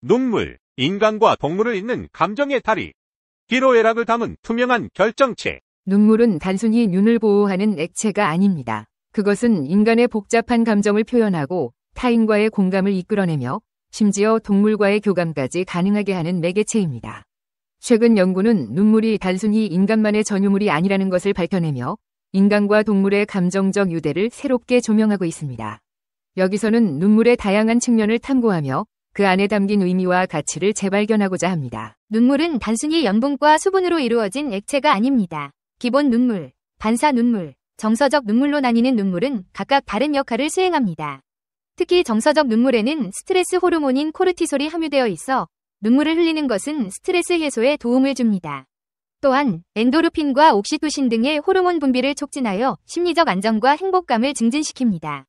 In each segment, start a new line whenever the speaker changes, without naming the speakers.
눈물, 인간과 동물을 잇는 감정의 다리. 희로애락을 담은 투명한 결정체.
눈물은 단순히 눈을 보호하는 액체가 아닙니다. 그것은 인간의 복잡한 감정을 표현하고 타인과의 공감을 이끌어내며 심지어 동물과의 교감까지 가능하게 하는 매개체입니다. 최근 연구는 눈물이 단순히 인간만의 전유물이 아니라는 것을 밝혀내며 인간과 동물의 감정적 유대를 새롭게 조명하고 있습니다. 여기서는 눈물의 다양한 측면을 탐구하며 그 안에 담긴 의미와 가치를 재발견하고자 합니다.
눈물은 단순히 염분과 수분으로 이루어진 액체가 아닙니다. 기본 눈물, 반사 눈물, 정서적 눈물로 나뉘는 눈물은 각각 다른 역할을 수행합니다. 특히 정서적 눈물에는 스트레스 호르몬인 코르티솔이 함유되어 있어 눈물을 흘리는 것은 스트레스 해소에 도움을 줍니다. 또한 엔도르핀과 옥시토신 등의 호르몬 분비를 촉진하여 심리적 안정과 행복감을 증진시킵니다.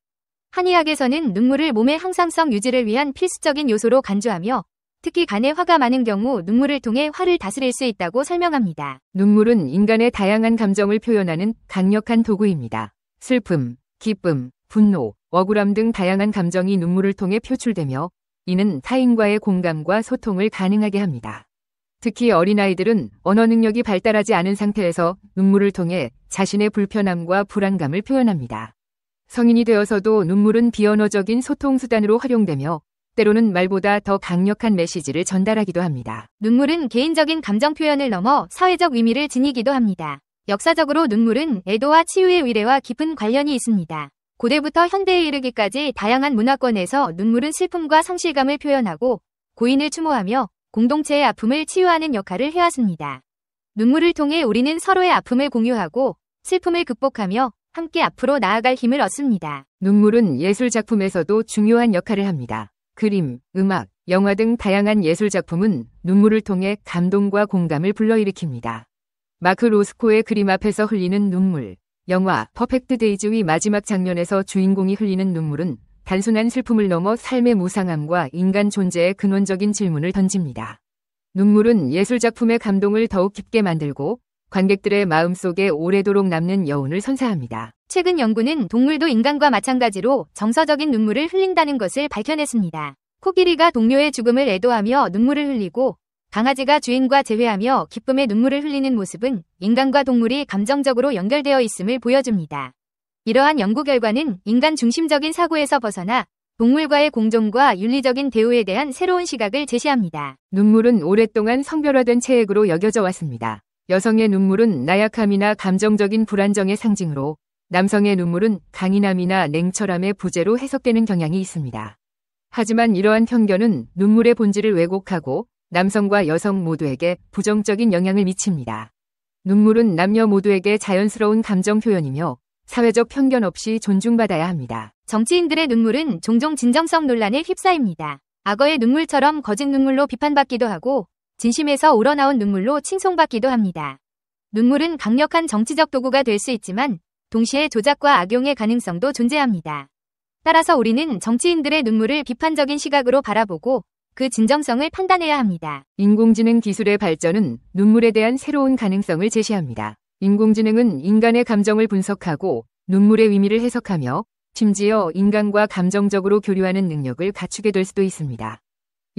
한의학에서는 눈물을 몸의 항상성 유지를 위한 필수적인 요소로 간주하며 특히 간에 화가 많은 경우 눈물을 통해 화를 다스릴 수 있다고 설명합니다.
눈물은 인간의 다양한 감정을 표현하는 강력한 도구입니다. 슬픔, 기쁨, 분노, 억울함 등 다양한 감정이 눈물을 통해 표출되며 이는 타인과의 공감과 소통을 가능하게 합니다. 특히 어린아이들은 언어 능력이 발달하지 않은 상태에서 눈물을 통해 자신의 불편함과 불안감을 표현합니다. 성인이 되어서도 눈물은 비언어적인 소통수단으로 활용되며 때로는 말보다 더 강력한 메시지를 전달하기도 합니다.
눈물은 개인적인 감정 표현을 넘어 사회적 의미를 지니기도 합니다. 역사적으로 눈물은 애도와 치유의 의례와 깊은 관련이 있습니다. 고대부터 현대에 이르기까지 다양한 문화권에서 눈물은 슬픔과 상실감을 표현하고 고인을 추모하며 공동체의 아픔을 치유하는 역할을 해왔습니다. 눈물을 통해 우리는 서로의 아픔을 공유하고 슬픔을 극복하며 함께 앞으로 나아갈 힘을 얻습니다.
눈물은 예술 작품에서도 중요한 역할을 합니다. 그림, 음악, 영화 등 다양한 예술 작품은 눈물을 통해 감동과 공감을 불러일으킵니다. 마크 로스코의 그림 앞에서 흘리는 눈물, 영화 퍼펙트 데이즈의 마지막 장면에서 주인공이 흘리는 눈물은 단순한 슬픔을 넘어 삶의 무상함과 인간 존재의 근원적인 질문을 던집니다. 눈물은 예술 작품의 감동을 더욱 깊게 만들고 관객들의 마음속에 오래도록 남는 여운을 선사합니다.
최근 연구는 동물도 인간과 마찬가지로 정서적인 눈물을 흘린다는 것을 밝혀냈습니다. 코끼리가 동료의 죽음을 애도하며 눈물을 흘리고 강아지가 주인과 재회하며 기쁨의 눈물을 흘리는 모습은 인간과 동물이 감정적으로 연결되어 있음을 보여줍니다. 이러한 연구 결과는 인간 중심적인 사고에서 벗어나 동물과의 공존과 윤리적인 대우에 대한 새로운 시각을 제시합니다.
눈물은 오랫동안 성별화된 체액으로 여겨져 왔습니다. 여성의 눈물은 나약함이나 감정적인 불안정의 상징으로 남성의 눈물은 강인함이나 냉철함의 부재로 해석되는 경향이 있습니다. 하지만 이러한 편견은 눈물의 본질을 왜곡하고 남성과 여성 모두에게 부정적인 영향을 미칩니다. 눈물은 남녀 모두에게 자연스러운 감정 표현이며 사회적 편견 없이 존중받아야 합니다.
정치인들의 눈물은 종종 진정성 논란에 휩싸입니다. 악어의 눈물처럼 거짓 눈물로 비판받기도 하고 진심에서 우러나온 눈물로 칭송받기도 합니다. 눈물은 강력한 정치적 도구가 될 수 있지만 동시에 조작과 악용의 가능성도 존재합니다. 따라서 우리는 정치인들의 눈물을 비판적인 시각으로 바라보고 그 진정성을 판단해야 합니다.
인공지능 기술의 발전은 눈물에 대한 새로운 가능성을 제시합니다. 인공지능은 인간의 감정을 분석하고 눈물의 의미를 해석하며 심지어 인간과 감정적으로 교류하는 능력을 갖추게 될 수도 있습니다.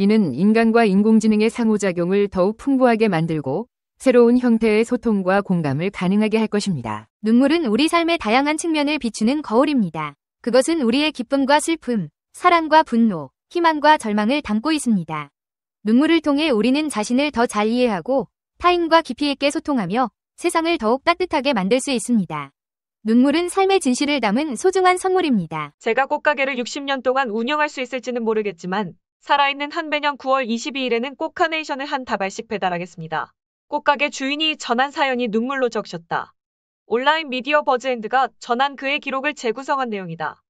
이는 인간과 인공지능의 상호작용을 더욱 풍부하게 만들고 새로운 형태의 소통과 공감을 가능하게 할 것입니다.
눈물은 우리 삶의 다양한 측면을 비추는 거울입니다. 그것은 우리의 기쁨과 슬픔, 사랑과 분노, 희망과 절망을 담고 있습니다. 눈물을 통해 우리는 자신을 더 잘 이해하고 타인과 깊이 있게 소통하며 세상을 더욱 따뜻하게 만들 수 있습니다. 눈물은 삶의 진실을 담은 소중한 선물입니다.
제가 꽃가게를 60년 동안 운영할 수 있을지는 모르겠지만 살아있는 한 매년 9월 22일에는 꽃 카네이션을 한 다발씩 배달하겠습니다. 꽃가게 주인이 전한 사연이 눈물로 적셨다. 온라인 미디어 버즈핸드가 전한 그의 기록을 재구성한 내용이다.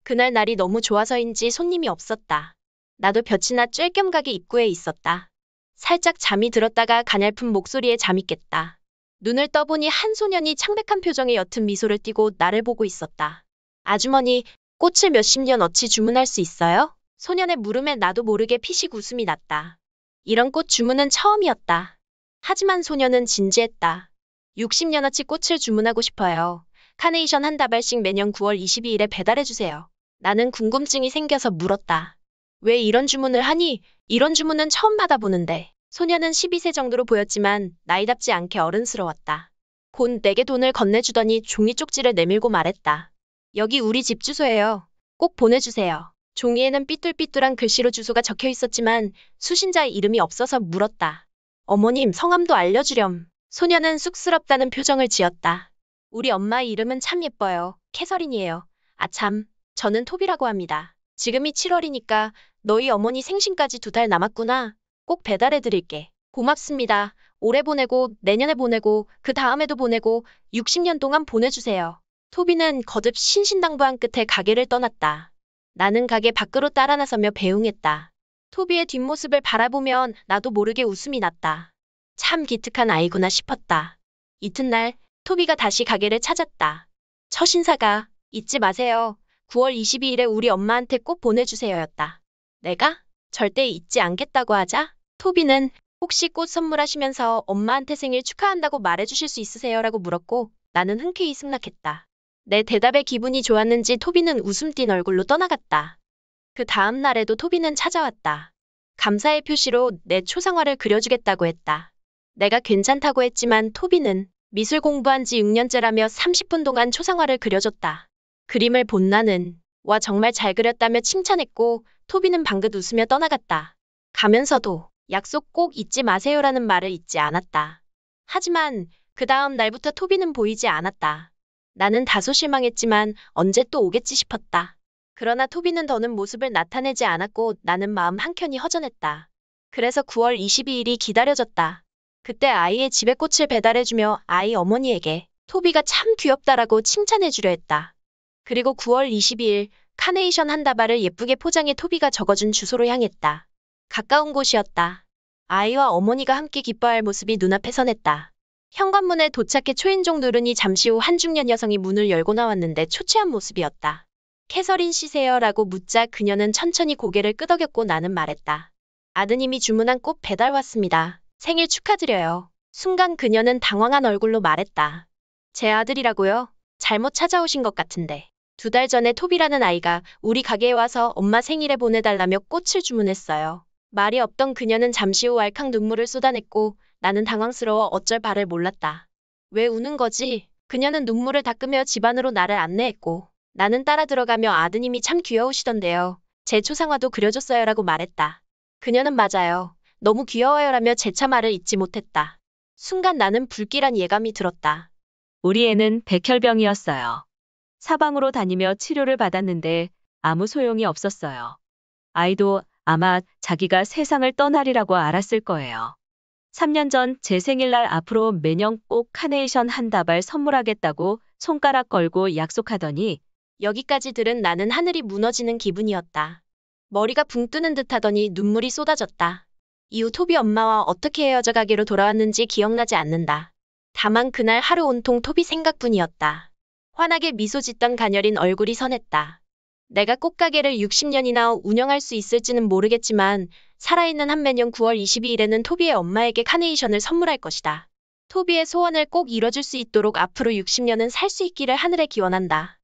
그날 날이 너무 좋아서인지 손님이 없었다. 나도 볕이나 쬐겸 가게 입구에 있었다. 살짝 잠이 들었다가 가냘픈 목소리에 잠이 깼다. 눈을 떠보니 한 소년이 창백한 표정에 옅은 미소를 띠고 나를 보고 있었다. 아주머니, 꽃을 몇십 년어치 주문할 수 있어요? 소년의 물음에 나도 모르게 피식 웃음이 났다. 이런 꽃 주문은 처음이었다. 하지만 소년은 진지했다. 60년어치 꽃을 주문하고 싶어요. 카네이션 한 다발씩 매년 9월 22일에 배달해주세요. 나는 궁금증이 생겨서 물었다. 왜 이런 주문을 하니? 이런 주문은 처음 받아보는데 소녀는 12세 정도로 보였지만 나이답지 않게 어른스러웠다. 곧 내게 돈을 건네주더니 종이 쪽지를 내밀고 말했다. 여기 우리 집 주소예요. 꼭 보내주세요. 종이에는 삐뚤삐뚤한 글씨로 주소가 적혀 있었지만 수신자의 이름이 없어서 물었다. 어머님 성함도 알려주렴. 소녀는 쑥스럽다는 표정을 지었다. 우리 엄마의 이름은 참 예뻐요. 캐서린이에요. 아참, 저는 토비라고 합니다. 지금이 7월이니까 너희 어머니 생신까지 2달 남았구나. 꼭 배달해드릴게. 고맙습니다. 올해 보내고 내년에 보내고 그 다음에도 보내고 60년 동안 보내주세요. 토비는 거듭 신신당부한 끝에 가게를 떠났다. 나는 가게 밖으로 따라 나서며 배웅했다. 토비의 뒷모습을 바라보면 나도 모르게 웃음이 났다. 참 기특한 아이구나 싶었다. 이튿날 토비가 다시 가게를 찾았다. 첫 인사가 잊지 마세요. 9월 22일에 우리 엄마한테 꼭 보내주세요였다. 내가 절대 잊지 않겠다고 하자 토비는 혹시 꽃 선물하시면서 엄마한테 생일 축하한다고 말해주실 수 있으세요? 라고 물었고 나는 흔쾌히 승낙했다. 내 대답에 기분이 좋았는지 토비는 웃음 띤 얼굴로 떠나갔다. 그 다음 날에도 토비는 찾아왔다. 감사의 표시로 내 초상화를 그려주겠다고 했다. 내가 괜찮다고 했지만 토비는 미술 공부한 지 6년째라며 30분 동안 초상화를 그려줬다. 그림을 본 나는 와 정말 잘 그렸다며 칭찬했고 토비는 방긋 웃으며 떠나갔다. 가면서도 약속 꼭 잊지 마세요라는 말을 잊지 않았다. 하지만 그 다음 날부터 토비는 보이지 않았다. 나는 다소 실망했지만 언제 또 오겠지 싶었다. 그러나 토비는 더는 모습을 나타내지 않았고 나는 마음 한켠이 허전했다. 그래서 9월 22일이 기다려졌다. 그때 아이의 집에 꽃을 배달해주며 아이 어머니에게 토비가 참 귀엽다라고 칭찬해주려 했다. 그리고 9월 22일 카네이션 한 다발을 예쁘게 포장해 토비가 적어준 주소로 향했다. 가까운 곳이었다. 아이와 어머니가 함께 기뻐할 모습이 눈앞에 선했다. 현관문에 도착해 초인종 누르니 잠시 후 한 중년 여성이 문을 열고 나왔는데 초췌한 모습이었다. 캐서린 씨세요? 라고 묻자 그녀는 천천히 고개를 끄덕였고 나는 말했다. 아드님이 주문한 꽃 배달 왔습니다. 생일 축하드려요. 순간 그녀는 당황한 얼굴로 말했다. 제 아들이라고요? 잘못 찾아오신 것 같은데. 2달 전에 토비라는 아이가 우리 가게에 와서 엄마 생일에 보내달라며 꽃을 주문했어요. 말이 없던 그녀는 잠시 후 왈칵 눈물을 쏟아냈고 나는 당황스러워 어쩔 바를 몰랐다. 왜 우는 거지? 그녀는 눈물을 닦으며 집 안으로 나를 안내했고 나는 따라 들어가며 아드님이 참 귀여우시던데요. 제 초상화도 그려줬어요 라고 말했다. 그녀는 맞아요. 너무 귀여워요라며 재차 말을 잊지 못했다. 순간 나는 불길한 예감이 들었다.
우리 애는 백혈병이었어요. 사방으로 다니며 치료를 받았는데 아무 소용이 없었어요. 아이도 아마 자기가 세상을 떠나리라고 알았을 거예요. 3년 전 제 생일날 앞으로 매년 꼭 카네이션 한 다발 선물하겠다고 손가락 걸고 약속하더니
여기까지 들은 나는 하늘이 무너지는 기분이었다. 머리가 붕 뜨는 듯하더니 눈물이 쏟아졌다. 이후 토비 엄마와 어떻게 헤어져 가게로 돌아왔는지 기억나지 않는다. 다만 그날 하루 온통 토비 생각뿐이었다. 환하게 미소 짓던 가녀린 얼굴이 선했다. 내가 꽃가게를 60년이나 운영할 수 있을지는 모르겠지만 살아있는 한 매년 9월 22일에는 토비의 엄마에게 카네이션을 선물할 것이다. 토비의 소원을 꼭 이뤄줄 수 있도록 앞으로 60년은 살 수 있기를 하늘에 기원한다.